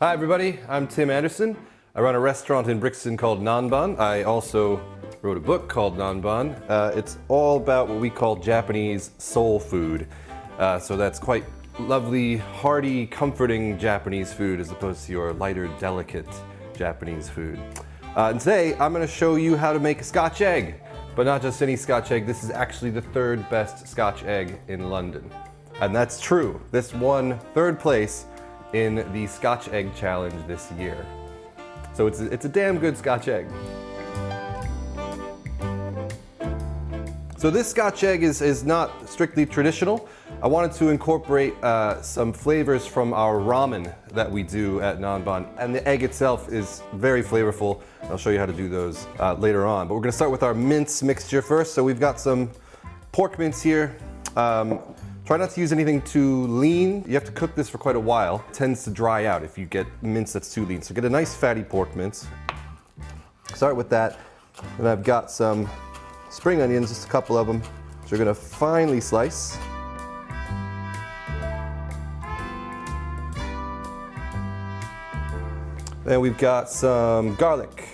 Hi everybody, I'm Tim Anderson. I run a restaurant in Brixton called Nanban. I also wrote a book called Nanban. It's all about what we call Japanese soul food. So that's quite lovely, hearty, comforting Japanese food as opposed to your lighter, delicate Japanese food. And today I'm going to show you how to make a Scotch egg. But not just any Scotch egg, this is actually the third best Scotch egg in London. And that's true. This won third place in the Scotch Egg Challenge this year. So it's a damn good Scotch egg. So this Scotch egg is not strictly traditional. I wanted to incorporate some flavors from our ramen that we do at Nanban. And the egg itself is very flavorful. I'll show you how to do those later on. But we're gonna start with our mince mixture first. So we've got some pork mince here. Try not to use anything too lean. You have to cook this for quite a while. It tends to dry out if you get mince that's too lean. So get a nice fatty pork mince. Start with that. And I've got some spring onions, just a couple of them, which we're gonna finely slice. Then we've got some garlic.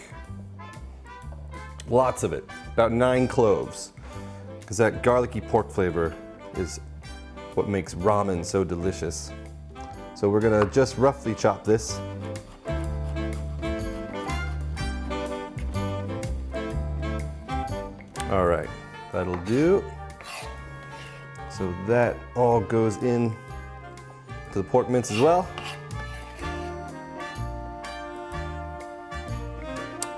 Lots of it, about 9 cloves. Because that garlicky pork flavor is what makes ramen so delicious. So we're gonna just roughly chop this. All right, that'll do. So that all goes in to the pork mince as well.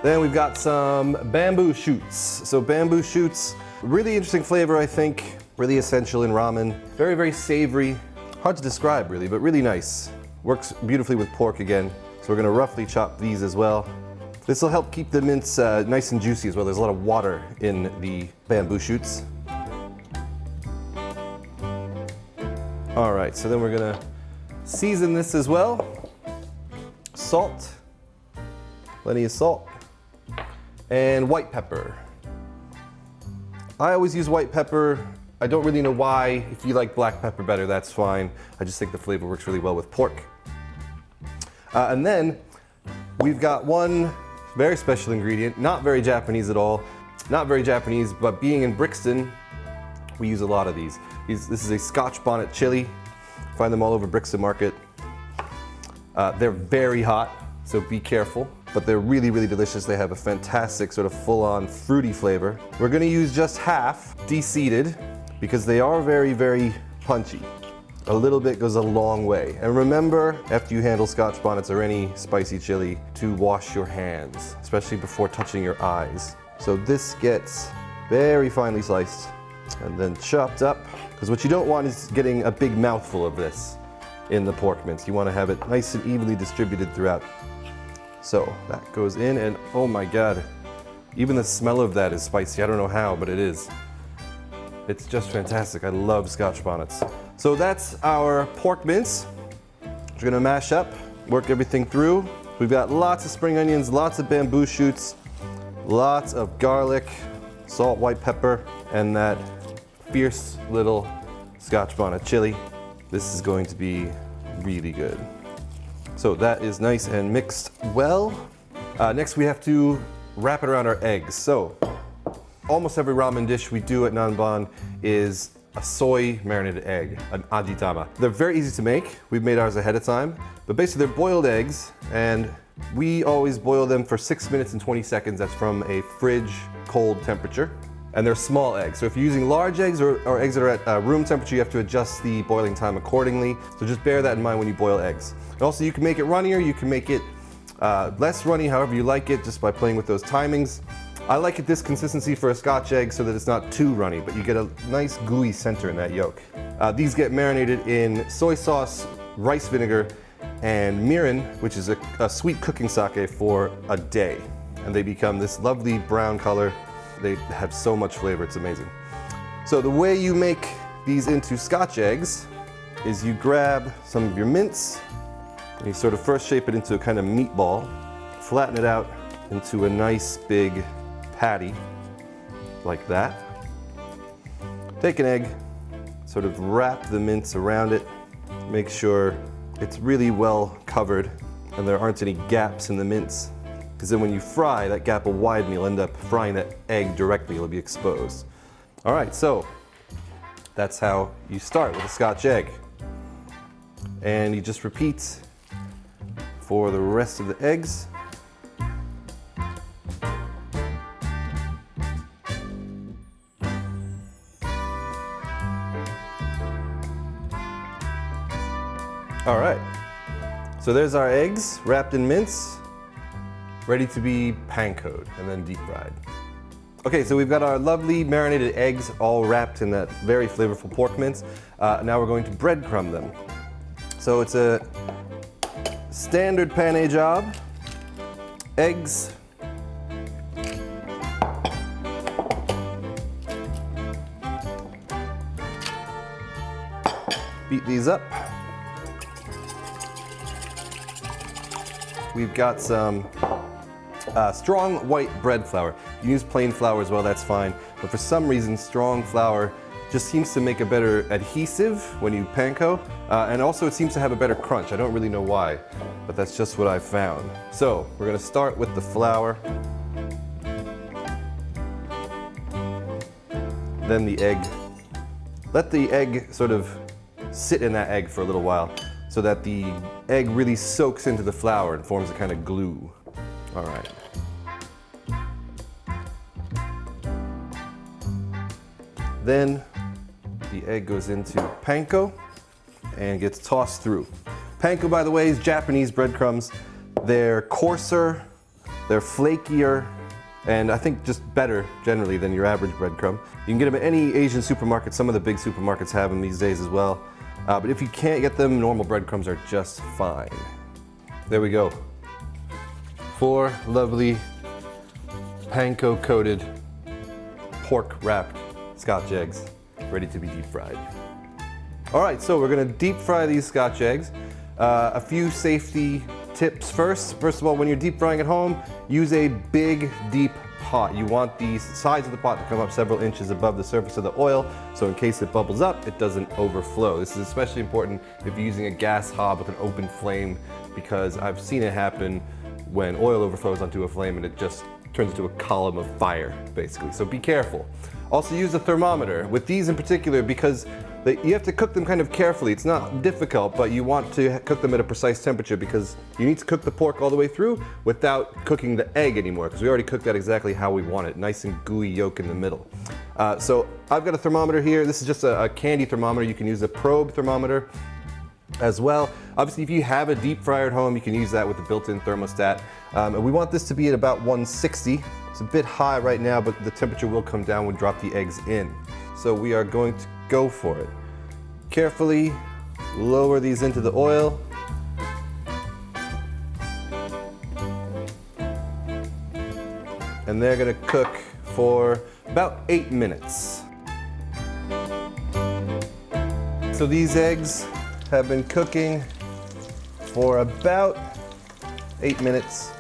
Then we've got some bamboo shoots. So bamboo shoots, really interesting flavor, I think. Really essential in ramen. Very, very savory. Hard to describe really, but really nice. Works beautifully with pork again. So we're gonna roughly chop these as well. This will help keep the mince nice and juicy as well. There's a lot of water in the bamboo shoots. All right, so then we're gonna season this as well. Salt, plenty of salt, and white pepper. I always use white pepper. I don't really know why. If you like black pepper better, that's fine. I just think the flavor works really well with pork. And then we've got one very special ingredient, not very Japanese at all. Not very Japanese, but being in Brixton, we use a lot of these. This is a Scotch Bonnet chili. Find them all over Brixton Market. They're very hot, so be careful. But they're really, really delicious. They have a fantastic sort of full-on fruity flavor. We're gonna use just half deseeded because they are very, very punchy. A little bit goes a long way. And remember, after you handle Scotch bonnets or any spicy chili, to wash your hands, especially before touching your eyes. So this gets very finely sliced and then chopped up, because what you don't want is getting a big mouthful of this in the pork mince. You wanna have it nice and evenly distributed throughout. So that goes in, and oh my God, even the smell of that is spicy. I don't know how, but it is. It's just fantastic. I love Scotch bonnets. So that's our pork mince. We're gonna mash up, work everything through. We've got lots of spring onions, lots of bamboo shoots, lots of garlic, salt, white pepper, and that fierce little Scotch bonnet chili. This is going to be really good. So that is nice and mixed well. Next we have to wrap it around our eggs. So almost every ramen dish we do at Nanban is a soy marinated egg, an ajitama. They're very easy to make. We've made ours ahead of time, but basically they're boiled eggs, and we always boil them for 6 minutes and 20 seconds. That's from a fridge cold temperature. And they're small eggs. So if you're using large eggs or eggs that are at room temperature, you have to adjust the boiling time accordingly. So just bear that in mind when you boil eggs. And also you can make it runnier, you can make it less runny, however you like it, just by playing with those timings. I like it this consistency for a Scotch egg so that it's not too runny, but you get a nice gooey center in that yolk. These get marinated in soy sauce, rice vinegar, and mirin, which is a sweet cooking sake, for a day. And they become this lovely brown color. They have so much flavor, it's amazing. So the way you make these into Scotch eggs is you grab some of your mince, and you sort of first shape it into a kind of meatball, flatten it out into a nice big patty, like that. Take an egg, sort of wrap the mince around it, make sure it's really well covered, and there aren't any gaps in the mince. Because then when you fry, that gap will widen, you'll end up frying that egg directly, it'll be exposed. All right, so that's how you start with a Scotch egg. And you just repeat for the rest of the eggs. All right, so there's our eggs wrapped in mince, ready to be pankoed and then deep fried. Okay, so we've got our lovely marinated eggs all wrapped in that very flavorful pork mince. Now we're going to breadcrumb them. So it's a standard pané job, eggs, beat these up. We've got some strong white bread flour. You can use plain flour as well, that's fine. But for some reason, strong flour just seems to make a better adhesive when you panko. And also it seems to have a better crunch. I don't really know why, but that's just what I found. So we're gonna start with the flour. Then the egg. Let the egg sort of sit in that egg for a little while, so that the egg really soaks into the flour and forms a kind of glue. All right. Then the egg goes into panko and gets tossed through. Panko, by the way, is Japanese breadcrumbs. They're coarser, they're flakier, and I think just better generally than your average breadcrumb. You can get them at any Asian supermarket. Some of the big supermarkets have them these days as well. But if you can't get them, normal breadcrumbs are just fine. There we go. 4 lovely panko coated pork wrapped Scotch eggs ready to be deep fried. All right, so we're gonna deep fry these Scotch eggs. A few safety tips first. First of all, when you're deep frying at home, use a big, deep pot. You want the sides of the pot to come up several inches above the surface of the oil, so in case it bubbles up, it doesn't overflow. This is especially important if you're using a gas hob with an open flame, because I've seen it happen when oil overflows onto a flame and it just turns into a column of fire, basically. So be careful. Also use a thermometer with these in particular, because you have to cook them kind of carefully. It's not difficult, but you want to cook them at a precise temperature, because you need to cook the pork all the way through without cooking the egg anymore, because we already cooked that exactly how we want it, nice and gooey yolk in the middle. So I've got a thermometer here. This is just a candy thermometer. You can use a probe thermometer as well. Obviously, if you have a deep fryer at home, you can use that with the built-in thermostat. And we want this to be at about 160. It's a bit high right now, but the temperature will come down when we drop the eggs in. So we are going to go for it. Carefully lower these into the oil. And they're gonna cook for about 8 minutes. So these eggs have been cooking for about 8 minutes,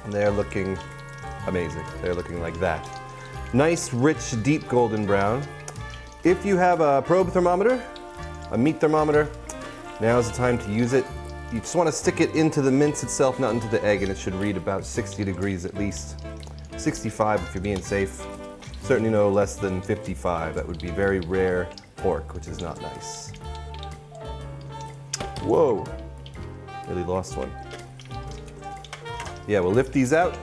and they're looking amazing. They're looking like that. Nice, rich, deep golden brown. If you have a probe thermometer, a meat thermometer, now is the time to use it. You just want to stick it into the mince itself, not into the egg, and it should read about 60 degrees at least. 65 if you're being safe. Certainly no less than 55. That would be very rare pork, which is not nice. Whoa, really lost one. Yeah, we'll lift these out,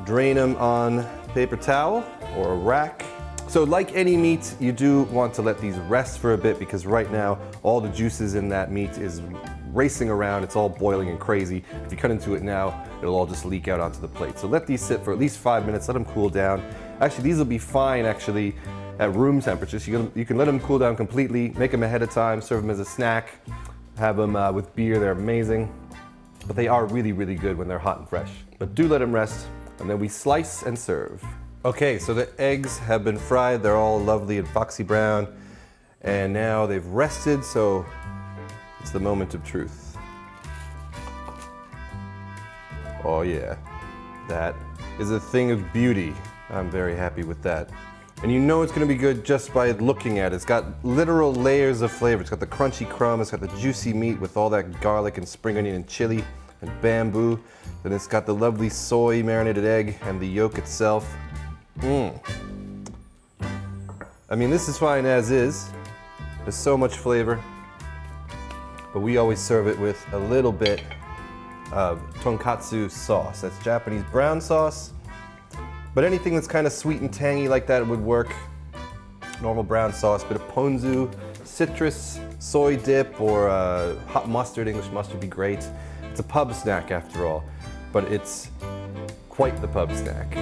drain them on paper towel or a rack. So like any meat, you do want to let these rest for a bit, because right now all the juices in that meat is racing around. It's all boiling and crazy. If you cut into it now, it'll all just leak out onto the plate. So let these sit for at least 5 minutes, let them cool down. Actually, these will be fine actually at room temperature. So you can let them cool down completely, make them ahead of time, serve them as a snack, have them with beer, they're amazing. But they are really, really good when they're hot and fresh. But do let them rest, and then we slice and serve. Okay, so the eggs have been fried. They're all lovely and foxy brown. And now they've rested, so it's the moment of truth. Oh yeah, that is a thing of beauty. I'm very happy with that. And you know it's gonna be good just by looking at it. It's got literal layers of flavor. It's got the crunchy crumb, it's got the juicy meat with all that garlic and spring onion and chili and bamboo. Then it's got the lovely soy marinated egg and the yolk itself. I mean, this is fine as is. There's so much flavor. But we always serve it with a little bit of tonkatsu sauce. That's Japanese brown sauce. But anything that's kind of sweet and tangy like that would work. Normal brown sauce, bit of ponzu, citrus, soy dip, or hot mustard. English mustard would be great. It's a pub snack after all, but it's quite the pub snack.